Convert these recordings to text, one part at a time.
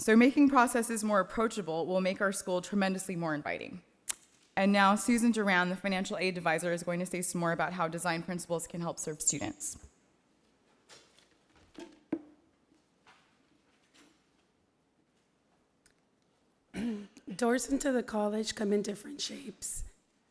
So making processes more approachable will make our school tremendously more inviting. And now Susan Duran, the financial aid advisor, is going to say some more about how design principles can help serve students. Doors into the college come in different shapes.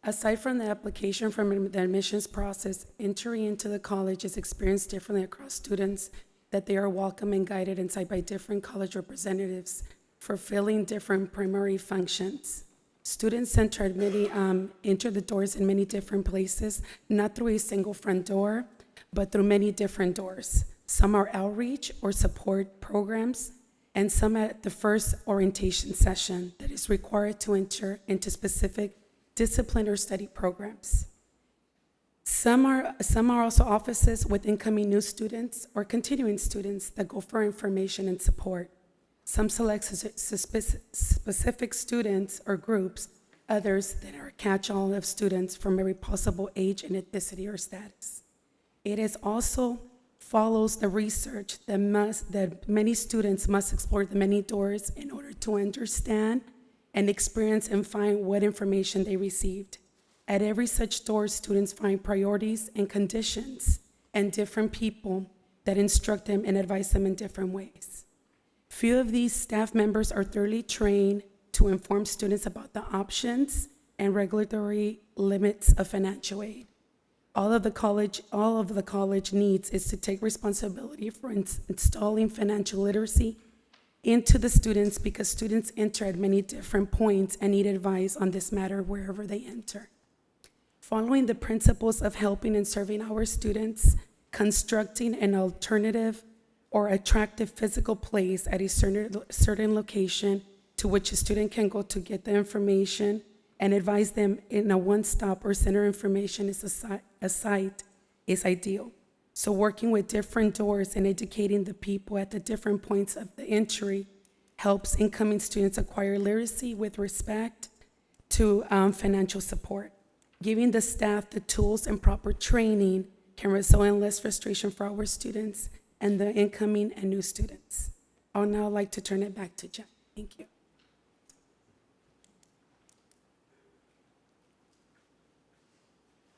Aside from the application from the admissions process, entry into the college is experienced differently across students, that they are welcome and guided inside by different college representatives, fulfilling different primary functions. Students enter the doors in many different places, not through a single front door, but through many different doors. Some are outreach or support programs, and some at the first orientation session that is required to enter into specific discipline or study programs. Some are also offices with incoming new students or continuing students that go for information and support. Some select specific students or groups, others that are a catch-all of students from every possible age and ethnicity or status. It is also follows the research that many students must explore the many doors in order to understand and experience and find what information they received. At every such door, students find priorities and conditions and different people that instruct them and advise them in different ways. Few of these staff members are thoroughly trained to inform students about the options and regulatory limits of financial aid. All of the college needs is to take responsibility for installing financial literacy into the students, because students enter at many different points and need advice on this matter wherever they enter. Following the principles of helping and serving our students, constructing an alternative or attractive physical place at a certain location to which a student can go to get the information and advise them in a one-stop or center information a site is ideal. So working with different doors and educating the people at the different points of the entry helps incoming students acquire literacy with respect to financial support. Giving the staff the tools and proper training can result in less frustration for our students and the incoming and new students. I would now like to turn it back to Jack. Thank you.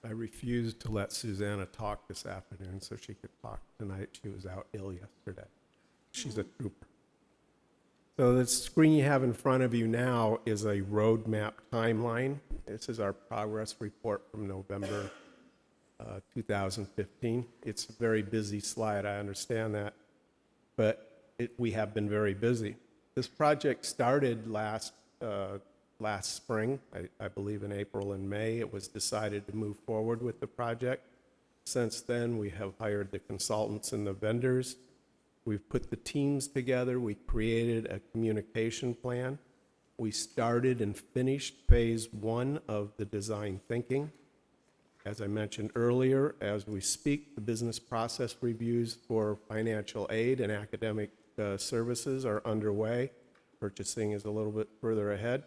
I refused to let Susanna talk this afternoon so she could talk tonight. She was out ill yesterday. She's a trooper. So the screen you have in front of you now is a roadmap timeline. This is our progress report from November 2015. It's a very busy slide, I understand that, but we have been very busy. This project started last spring, I believe in April and May. It was decided to move forward with the project. Since then, we have hired the consultants and the vendors. We've put the teams together. We created a communication plan. We started and finished phase 1 of the design thinking. As I mentioned earlier, as we speak, the business process reviews for financial aid and academic services are underway. Purchasing is a little bit further ahead.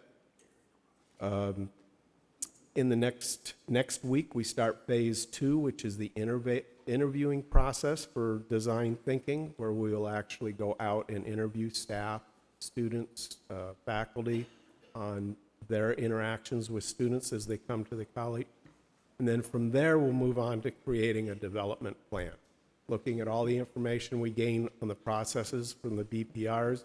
In the next week, we start phase 2, which is the interviewing process for design thinking, where we will actually go out and interview staff, students, faculty on their interactions with students as they come to the college. And then from there, we'll move on to creating a development plan, looking at all the information we gain on the processes from the BPRs,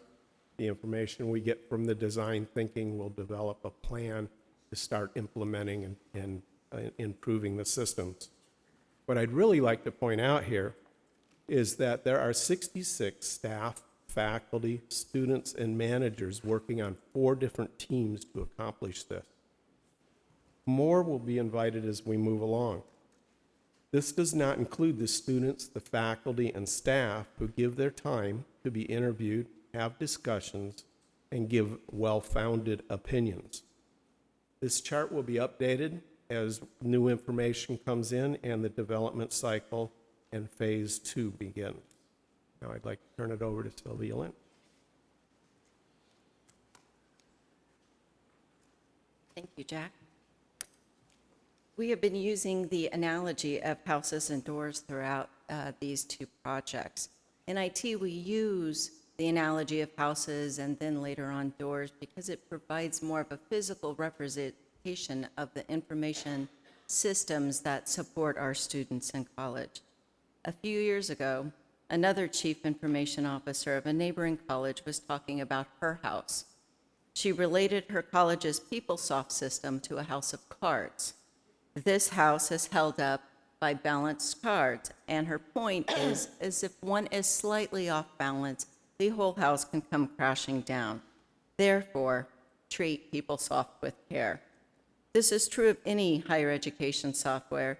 the information we get from the design thinking. We'll develop a plan to start implementing and improving the systems. What I'd really like to point out here is that there are 66 staff, faculty, students, and managers working on 4 different teams to accomplish this. More will be invited as we move along. This does not include the students, the faculty, and staff who give their time to be interviewed, have discussions, and give well-founded opinions. This chart will be updated as new information comes in and the development cycle and phase 2 begins. Now I'd like to turn it over to Sylvia Lynch. Thank you, Jack. We have been using the analogy of houses and doors throughout these 2 projects. In IT, we use the analogy of houses and then later on doors because it provides more of a physical representation of the information systems that support our students in college. A few years ago, another chief information officer of a neighboring college was talking about her house. She related her college's PeopleSoft system to a house of cards. This house is held up by balanced cards, and her point is, if one is slightly off balance, the whole house can come crashing down. Therefore, treat PeopleSoft with care. This is true of any higher education software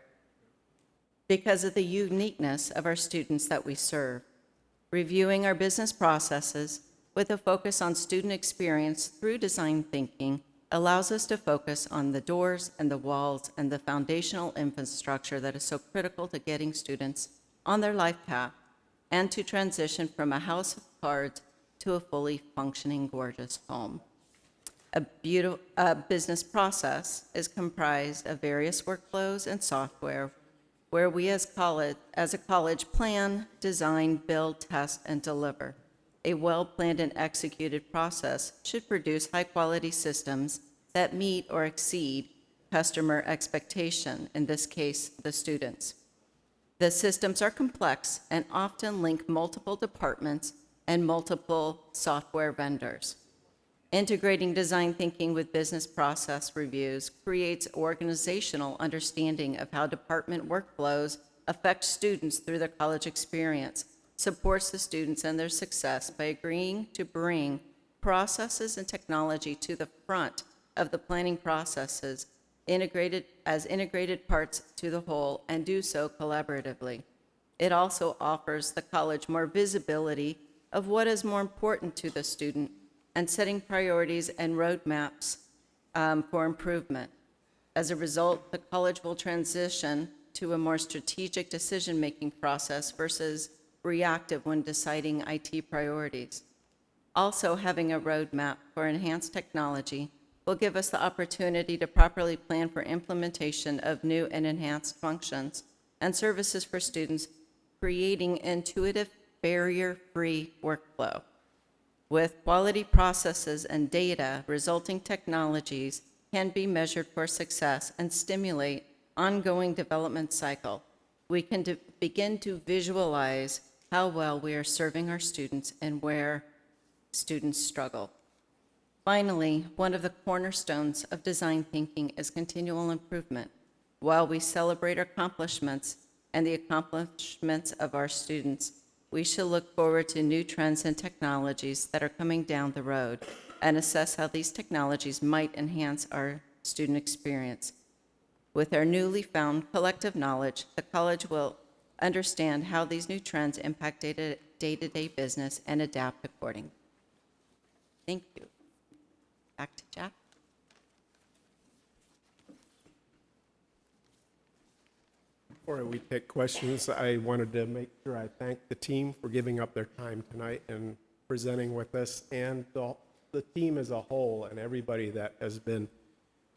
because of the uniqueness of our students that we serve. Reviewing our business processes with a focus on student experience through design thinking allows us to focus on the doors and the walls and the foundational infrastructure that is so critical to getting students on their life path and to transition from a house of cards to a fully functioning, gorgeous home. A business process is comprised of various workflows and software where we as a college plan, design, build, test, and deliver. A well-planned and executed process should produce high-quality systems that meet or exceed customer expectation, in this case, the students. The systems are complex and often link multiple departments and multiple software vendors. Integrating design thinking with business process reviews creates organizational understanding of how department workflows affect students through their college experience, supports the students and their success by agreeing to bring processes and technology to the front of the planning processes, integrated parts to the whole, and do so collaboratively. It also offers the college more visibility of what is more important to the student and setting priorities and roadmaps for improvement. As a result, the college will transition to a more strategic decision-making process versus reactive when deciding IT priorities. Also, having a roadmap for enhanced technology will give us the opportunity to properly plan for implementation of new and enhanced functions and services for students, creating intuitive, barrier-free workflow. With quality processes and data, resulting technologies can be measured for success and stimulate ongoing development cycle. We can begin to visualize how well we are serving our students and where students struggle. Finally, one of the cornerstones of design thinking is continual improvement. While we celebrate our accomplishments and the accomplishments of our students, we should look forward to new trends and technologies that are coming down the road and assess how these technologies might enhance our student experience. With our newly found collective knowledge, the college will understand how these new trends impact day-to-day business and adapt accordingly. Thank you. Back to Jack. Before we take questions, I wanted to make sure I thank the team for giving up their time tonight and presenting with us, and the team as a whole and everybody that has been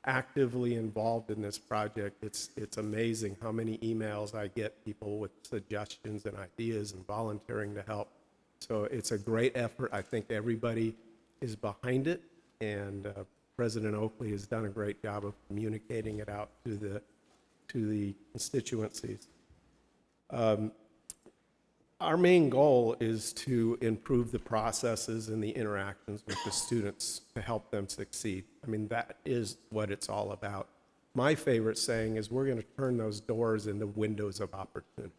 actively involved in this project. It's amazing how many emails I get, people with suggestions and ideas and volunteering to help. So it's a great effort. I think everybody is behind it, and President Oakley has done a great job of communicating it out to the constituencies. Our main goal is to improve the processes and the interactions with the students to help them succeed. I mean, that is what it's all about. My favorite saying is we're going to turn those doors into windows of opportunity.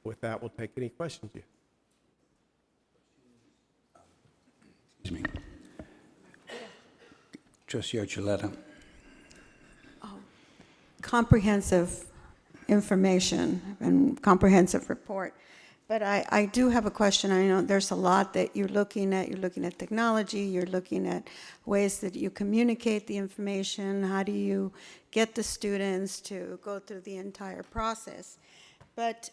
With that, we'll take any questions you have. Excuse me. Trustee Archuleta. Comprehensive information and comprehensive report. But I do have a question. I know there's a lot that you're looking at. You're looking at technology. You're looking at ways that you communicate the information. How do you get the students to go through the entire process? But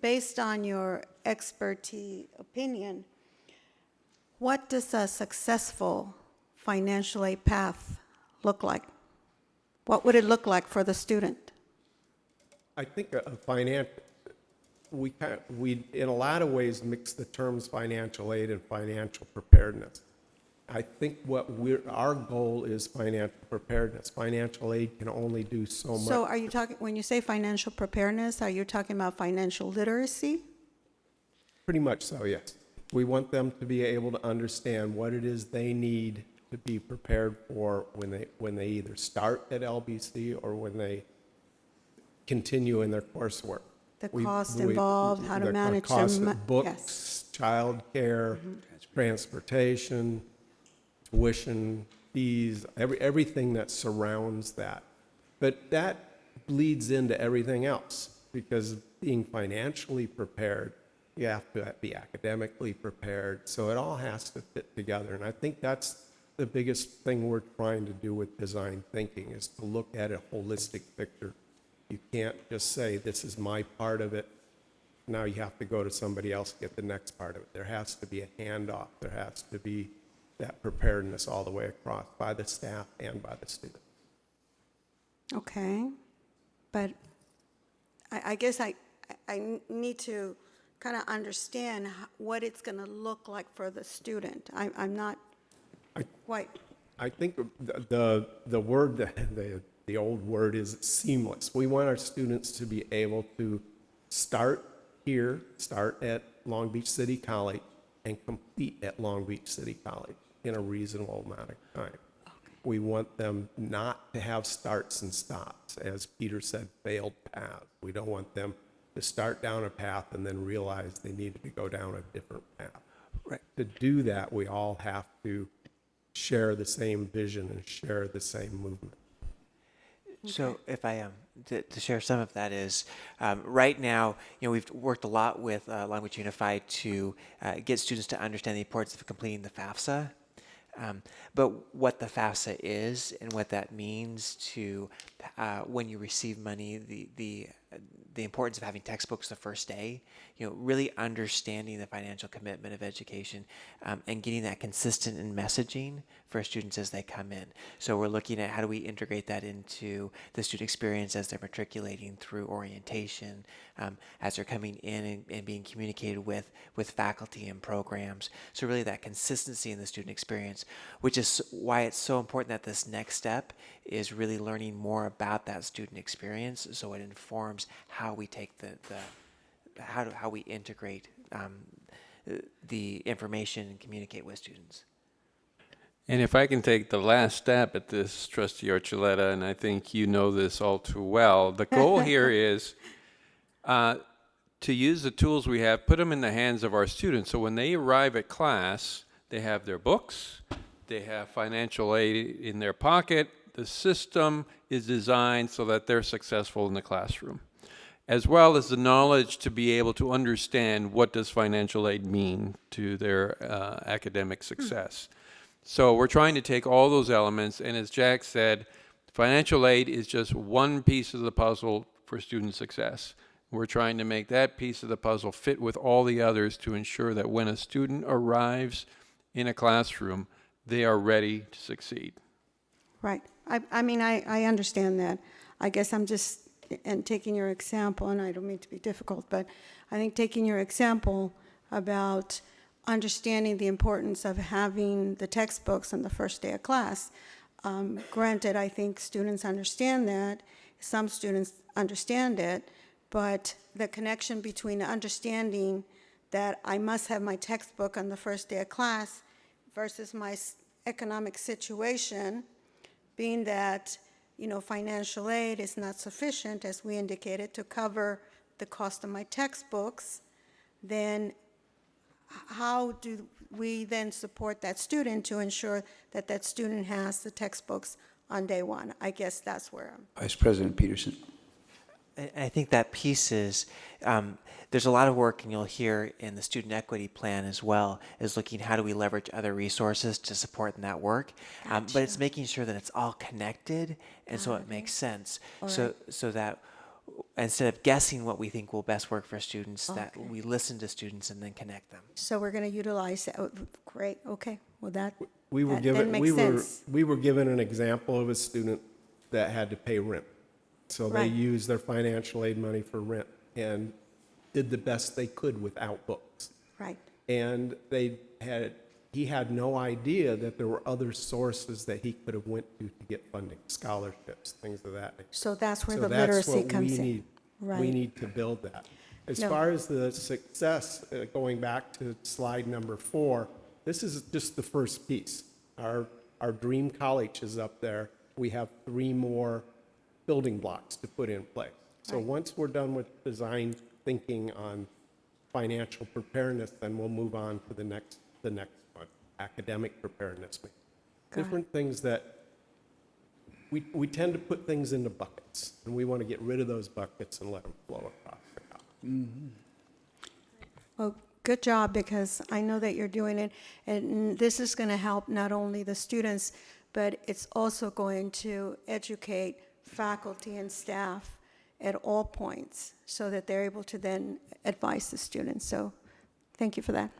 based on your expertise opinion, what does a successful financial aid path look like? What would it look like for the student? I think we in a lot of ways mix the terms financial aid and financial preparedness. I think our goal is financial preparedness. Financial aid can only do so much. So are you talking, when you say financial preparedness, are you talking about financial literacy? Pretty much so, yes. We want them to be able to understand what it is they need to be prepared for when they either start at LBC or when they continue in their coursework. The cost involved, how to the manage cost them, of yes. books, childcare, transportation, tuition, fees, everything that surrounds that. But that bleeds into everything else, because being financially prepared, you have to be academically prepared. So it all has to fit together. And I think that's the biggest thing we're trying to do with design thinking, is to look at a holistic picture. You can't just say, this is my part of it. Now you have to go to somebody else to get the next part of it. There has to be a handoff. There has to be that preparedness all the way across by the staff and by the student. Okay, but I guess I need to kind of understand what it's going to look like for the student. I'm not quite, I think the word, the old word is seamless. We want our students to be able to start here, start at Long Beach City College, and complete at Long Beach City College in a reasonable amount of time. We want them not to have starts and stops, as Peter said, failed paths. We don't want them to start down a path and then realize they needed to go down a different path. Right. To do that, we all have to share the same vision and share the same movement. So if I to share some of that is, right now, we've worked a lot with Long Beach Unified to get students to understand the importance of completing the FAFSA. But what the FAFSA is and what that means to when you receive money, the importance of having textbooks the first day, really understanding the financial commitment of education, and getting that consistent in messaging for students as they come in. So we're looking at how do we integrate that into the student experience as they're matriculating through orientation, as they're coming in and being communicated with faculty and programs. So really that consistency in the student experience, which is why it's so important that this next step is really learning more about that student experience, so it informs how we take how we integrate the information and communicate with students. And if I can take the last stab at this, Trustee Archuleta, and I think you know this all too well, the goal here is to use the tools we have, put them in the hands of our students. So when they arrive at class, they have their books, they have financial aid in their pocket. The system is designed so that they're successful in the classroom, as well as the knowledge to be able to understand what does financial aid mean to their academic success. So we're trying to take all those elements, and as Jack said, financial aid is just one piece of the puzzle for student success. We're trying to make that piece of the puzzle fit with all the others to ensure that when a student arrives in a classroom, they are ready to succeed. right. I mean, I understand that. I guess I'm just, and taking your example, and I don't mean to be difficult, but I think taking your example about understanding the importance of having the textbooks on the first day of class. Granted, I think students understand that. Some students understand it, but the connection between the understanding that I must have my textbook on the first day of class versus my economic situation, being that, financial aid is not sufficient, as we indicated, to cover the cost of my textbooks, then how do we then support that student to ensure that that student has the textbooks on day one? I guess that's where I'm. Vice President Peterson. I think that piece is, there's a lot of work, and you'll hear in the student equity plan as well, is looking how do we leverage other resources to support in that work. But it's making sure that it's all connected, and so it makes sense. So that instead of guessing what we think will best work for students, that we listen to students and then connect them. So we're going to utilize that. Oh, great, okay. Well, that Given makes sense. we were given an example of a student that had to pay rent. So they Right. used their financial aid money for rent. And did the best they could without books. Right. And he had no idea that there were other sources that he could have went to get funding, scholarships, things of that nature. So that's where So the that's literacy what comes we in. need. Right. We need to build that. As No. far as the success, going back to slide number 4, this is just the first piece. Our dream college is up there. We have 3 more building blocks to put in place. So Right. once we're done with design thinking on financial preparedness, then we'll move on to the next one, academic preparedness. Different things that we tend to put things into buckets, and we want to get rid of those buckets and let them flow across the college. Well, good job, because I know that you're doing it, and this is going to help not only the students, but it's also going to educate faculty and staff at all points so that they're able to then advise the students. So thank you for that.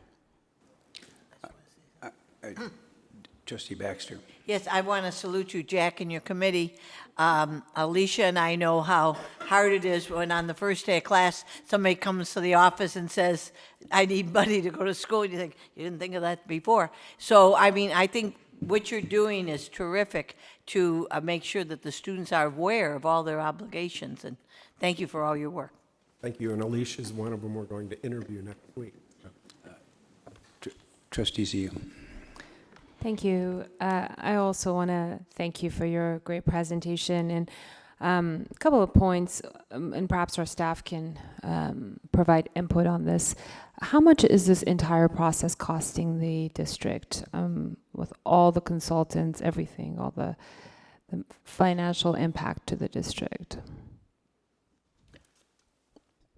Trustee Baxter. Yes, I want to salute you, Jack, and your committee. Alicia and I know how hard it is when on the first day of class, somebody comes to the office and says, I need money to go to school. And you think, you didn't think of that before. So, I mean, I think what you're doing is terrific to make sure that the students are aware of all their obligations. And thank you for all your work. Thank you, and Alicia's one of them we're going to interview next week. Trustee Zia. Thank you. I also want to thank you for your great presentation, and a couple of points, and perhaps our staff can provide input on this. How much is this entire process costing the district, with all the consultants, everything, all the financial impact to the district?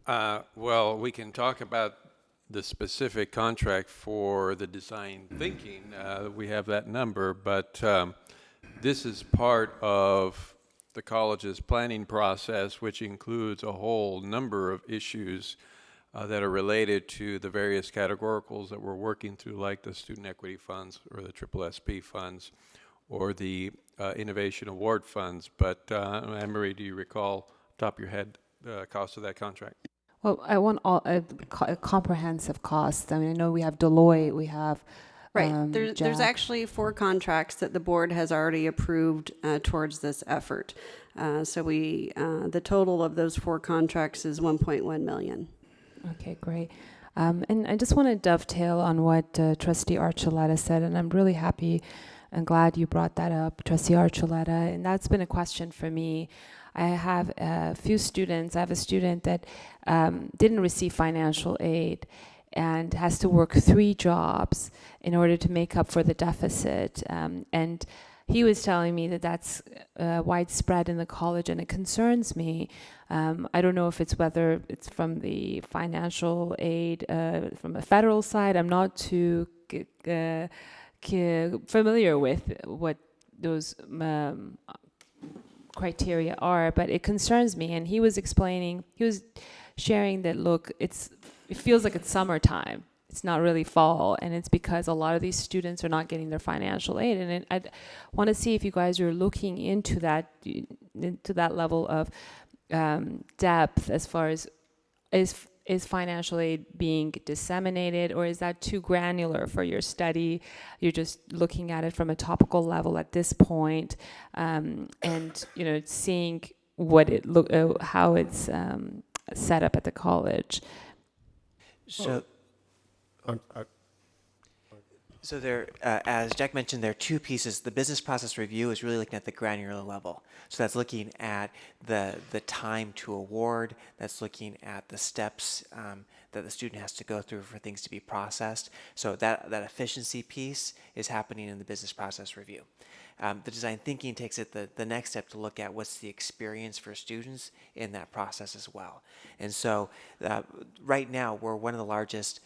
Well, we can talk about the specific contract for the design thinking. We have that number, but this is part of the college's planning process, which includes a whole number of issues that are related to the various categoricals that we're working through, like the student equity funds or the SSSP funds or the innovation award funds. But Anne-Marie, do you recall, top of your head, the cost of that contract? Well, I want a comprehensive cost. I mean, I know we have Deloitte, we have Right. There's Jack. actually 4 contracts that the board has already approved towards this effort. So the total of those 4 contracts is $1.1 million. Okay, great. And I just want to dovetail on what Trustee Archuleta said, and I'm really happy and glad you brought that up, Trustee Archuleta, and that's been a question for me. I have a few students. I have a student that didn't receive financial aid and has to work 3 jobs in order to make up for the deficit. And he was telling me that that's widespread in the college, and it concerns me. I don't know if it's whether it's from the financial aid from a federal side. I'm not too familiar with what those criteria are, but it concerns me. And he was sharing that, look, it feels like it's summertime. It's not really fall, and it's because a lot of these students are not getting their financial aid. And I want to see if you guys are looking into that level of depth as far as is financial aid being disseminated, or is that too granular for your study? You're just looking at it from a topical level at this point, and seeing what how it's set up at the college. So there, as Jack mentioned, there are 2 pieces. The business process review is really looking at the granular level. So that's looking at the time to award. That's looking at the steps that the student has to go through for things to be processed. So that efficiency piece is happening in the business process review. The design thinking takes it the next step to look at what's the experience for students in that process as well. And so right now, we're one of the largest.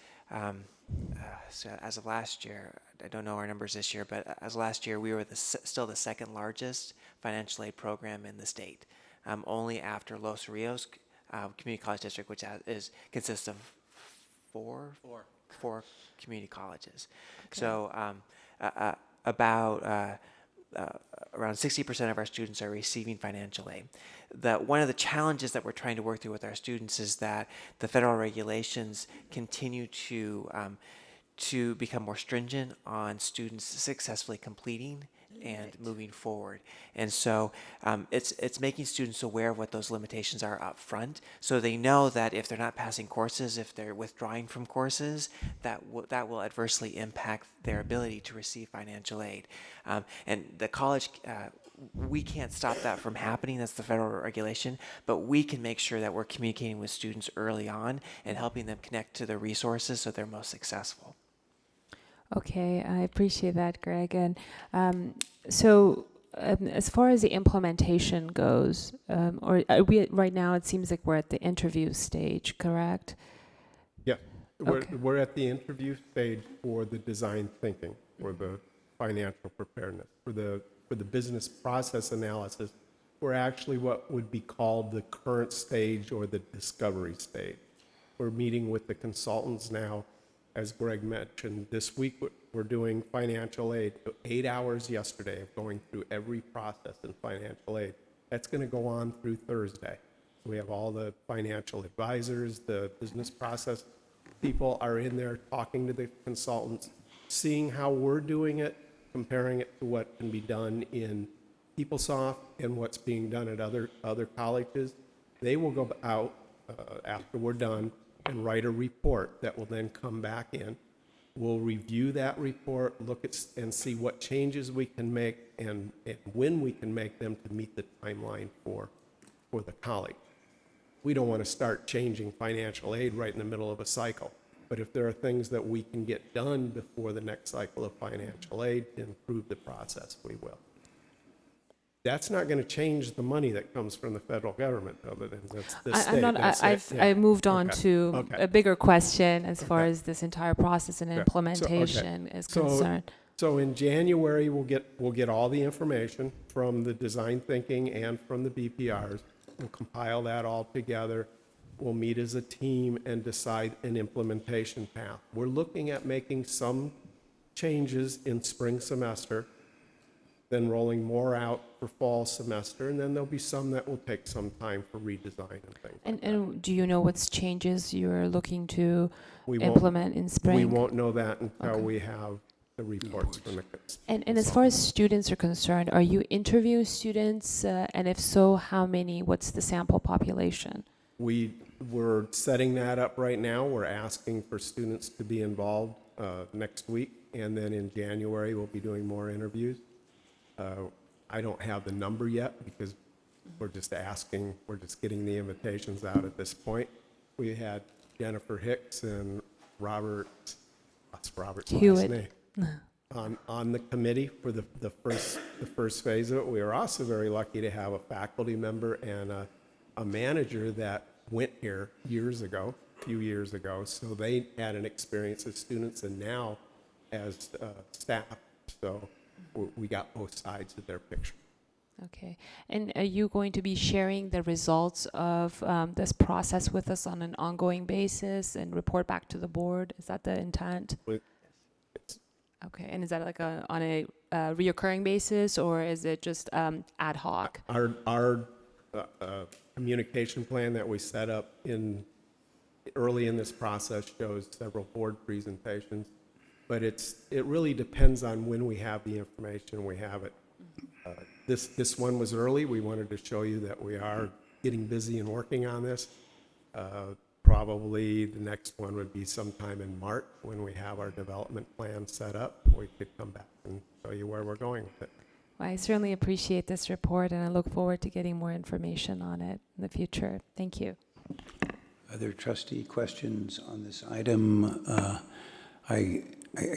So as of last year, I don't know our numbers this year, but as of last year, we were still the 2nd largest financial aid program in the state, only after Los Rios Community College District, which consists of four community colleges. Okay. So about around 60% of our students are receiving financial aid. One of the challenges that we're trying to work through with our students is that the federal regulations continue to become more stringent on students successfully completing and moving forward. And so it's making students aware of what those limitations are up front, so they know that if they're not passing courses, if they're withdrawing from courses, that will adversely impact their ability to receive financial aid. And the college, we can't stop that from happening. That's the federal regulation, but we can make sure that we're communicating with students early on and helping them connect to the resources so they're most successful. Okay, I appreciate that, Greg. And as far as the implementation goes, or are we right now, it seems like we're at the interview stage, correct? Yeah, Okay. we're at the interview stage for the design thinking, for the financial preparedness, for the business process analysis. We're actually what would be called the current stage or the discovery stage. We're meeting with the consultants now. As Greg mentioned, this week we're doing financial aid. 8 hours yesterday of going through every process in financial aid. That's going to go on through Thursday. We have all the financial advisors, the business process people are in there talking to the consultants, seeing how we're doing it, comparing it to what can be done in PeopleSoft and what's being done at other colleges. They will go out after we're done and write a report that will then come back in. We'll review that report, look at and see what changes we can make and when we can make them to meet the timeline for the college. We don't want to start changing financial aid right in the middle of a cycle, but if there are things that we can get done before the next cycle of financial aid to improve the process, we will. That's not going to change the money that comes from the federal government, other than that's the state. I moved on Okay. to Okay. a bigger question as far Okay. as this entire process and Okay. implementation is concerned. So in January, we'll get all the information from the design thinking and from the BPRs. We'll compile that all together. We'll meet as a team and decide an implementation path. We're looking at making some changes in spring semester, then rolling more out for fall semester, and then there'll be some that will take some time for redesign and things like that. And do you know what's changes you're looking to We won't- implement in spring? We won't know that until Okay. we have the reports from the And as far as students are concerned, are you interviewing students? And if so, how many? What's the sample population? We're setting that up right now. We're asking for students to be involved next week, and then in January, we'll be doing more interviews. I don't have the number yet because we're just getting the invitations out at this point. We had Jennifer Hicks and Robert's last Hewitt. name on the committee for the first phase of it. We were also very lucky to have a faculty member and a manager that went here a few years ago. So they had an experience as students and now as staff. So we got both sides of their picture. Okay. And are you going to be sharing the results of this process with us on an ongoing basis and report back to the board? Is that the intent? Okay. And is that like on a reoccurring basis, or is it just ad hoc? Our communication plan that we set up early in this process shows several board presentations, but it really depends on when we have the information. We have it. This one was early. We wanted to show you that we are getting busy and working on this. Probably the next one would be sometime in March when we have our development plan set up. We could come back and show you where we're going with it. Well, I certainly appreciate this report, and I look forward to getting more information on it in the future. Thank you. Other trustee questions on this item? I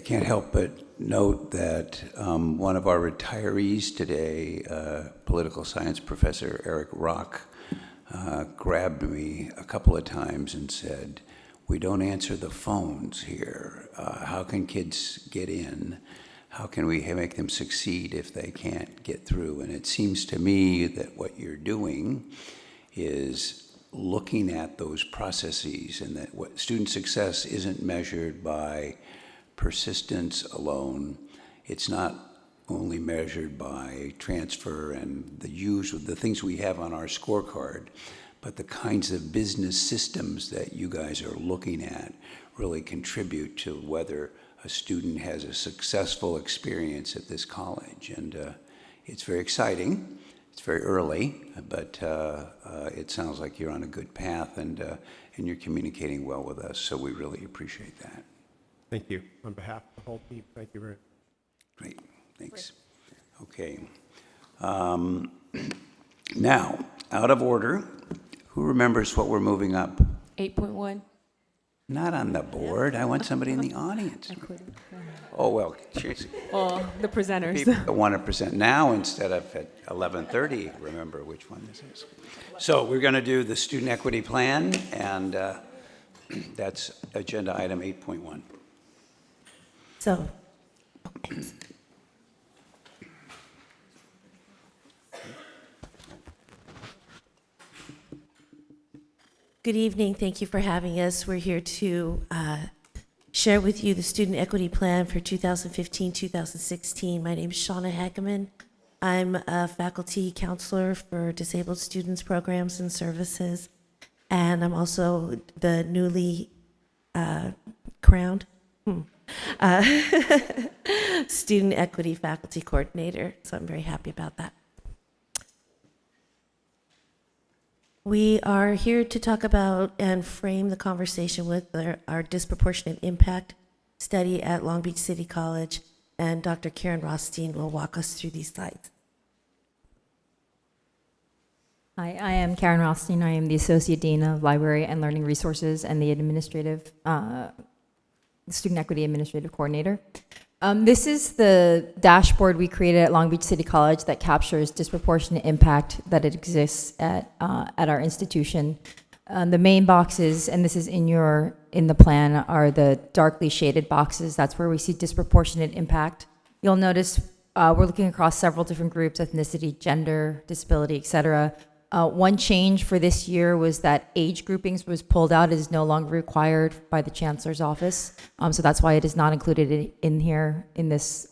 can't help but note that one of our retirees today, political science professor Eric Rock, grabbed me a couple of times and said, "We don't answer the phones here. How can kids get in? How can we make them succeed if they can't get through?" And it seems to me that what you're doing is looking at those processes, and that what student success isn't measured by persistence alone. It's not only measured by transfer and the things we have on our scorecard, but the kinds of business systems that you guys are looking at really contribute to whether a student has a successful experience at this college. And it's very exciting. It's very early, but it sounds like you're on a good path, and you're communicating well with us, so we really appreciate that. Thank you. On behalf of the whole team, thank you very much. Great, thanks. Okay. Now, out of order, who remembers what we're moving up? 8.1. Not on the board. I want somebody in the audience. Oh, well, seriously. Oh, the presenters. I want to present now instead of at 11:30. Remember which one this is. So we're going to do the student equity plan, and that's agenda item 8.1. So, good evening. Thank you for having us. We're here to share with you the student equity plan for 2015-2016. My name is Shauna Hackeman. I'm a faculty counselor for disabled students programs and services, and I'm also the newly crowned student equity faculty coordinator, so I'm very happy about that. We are here to talk about and frame the conversation with our disproportionate impact study at Long Beach City College, and Dr. Karen Rothstein will walk us through these slides. Hi, I am Karen Rothstein. I am the Associate Dean of Library and Learning Resources and the Student Equity Administrative Coordinator. This is the dashboard we created at Long Beach City College that captures disproportionate impact that it exists at our institution. The main boxes, and this is in the plan, are the darkly shaded boxes. That's where we see disproportionate impact. You'll notice we're looking across several different groups: ethnicity, gender, disability, etc. One change for this year was that age groupings was pulled out. It is no longer required by the Chancellor's office. So that's why it is not included in here in this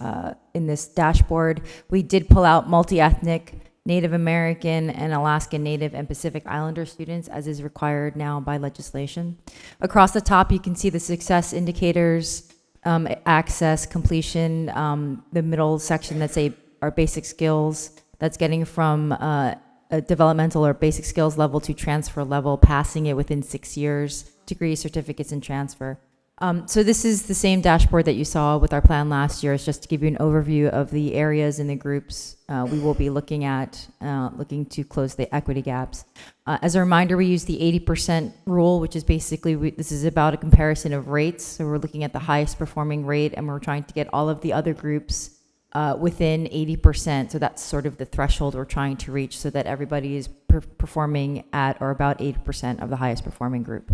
dashboard. We did pull out multi-ethnic, Native American, and Alaskan Native and Pacific Islander students, as is required now by legislation. Across the top, you can see the success indicators, access, completion. The middle section, that's our basic skills. That's getting from a developmental or basic skills level to transfer level, passing it within 6 years, degrees, certificates, and transfer. So this is the same dashboard that you saw with our plan last year. It's just to give you an overview of the areas and the groups we will be looking at, looking to close the equity gaps. As a reminder, we use the 80% rule, which is basically, this is about a comparison of rates. So we're looking at the highest performing rate, and we're trying to get all of the other groups within 80%. So that's sort of the threshold we're trying to reach, so that everybody is performing at or about 80% of the highest performing group.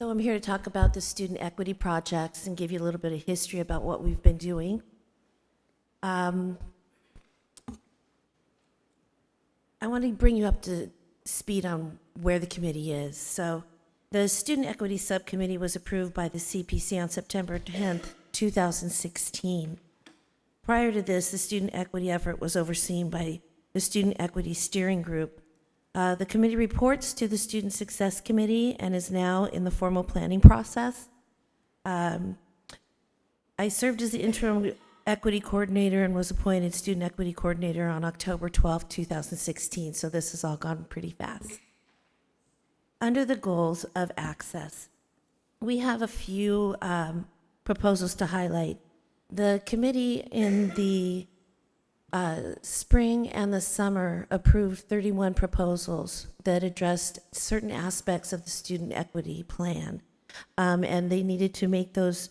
So I'm here to talk about the student equity projects and give you a little bit of history about what we've been doing. I want to bring you up to speed on where the committee is. So the Student Equity Subcommittee was approved by the CPC on September 10th, 2016. Prior to this, the student equity effort was overseen by the Student Equity Steering Group. The committee reports to the Student Success Committee and is now in the formal planning process. I served as the interim equity coordinator and was appointed student equity coordinator on October 12, 2016, so this has all gone pretty fast. Under the goals of access, we have a few proposals to highlight. The committee in the spring and the summer approved 31 proposals that addressed certain aspects of the student equity plan, and they needed to make those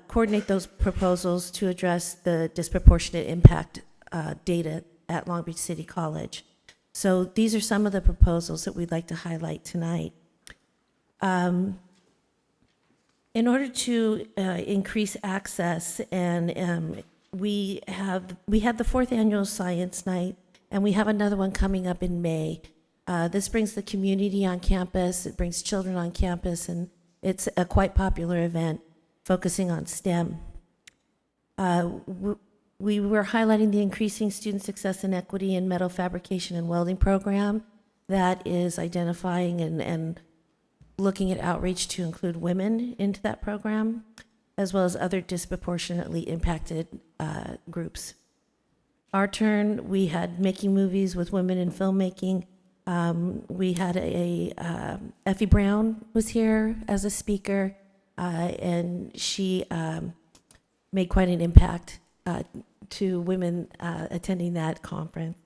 coordinate those proposals to address the disproportionate impact data at Long Beach City College. So these are some of the proposals that we'd like to highlight tonight. In order to increase access, and we had the 4th annual science night and we have another one coming up in May. This brings the community on campus, it brings children on campus, and it's a quite popular event focusing on STEM. We were highlighting the Increasing Student Success and Equity in Metal Fabrication and Welding program that is identifying and looking at outreach to include women into that program, as well as other disproportionately impacted groups. Our turn, we had Making Movies with Women in Filmmaking. We had Effie Brown was here as a speaker, and she made quite an impact to women attending that conference.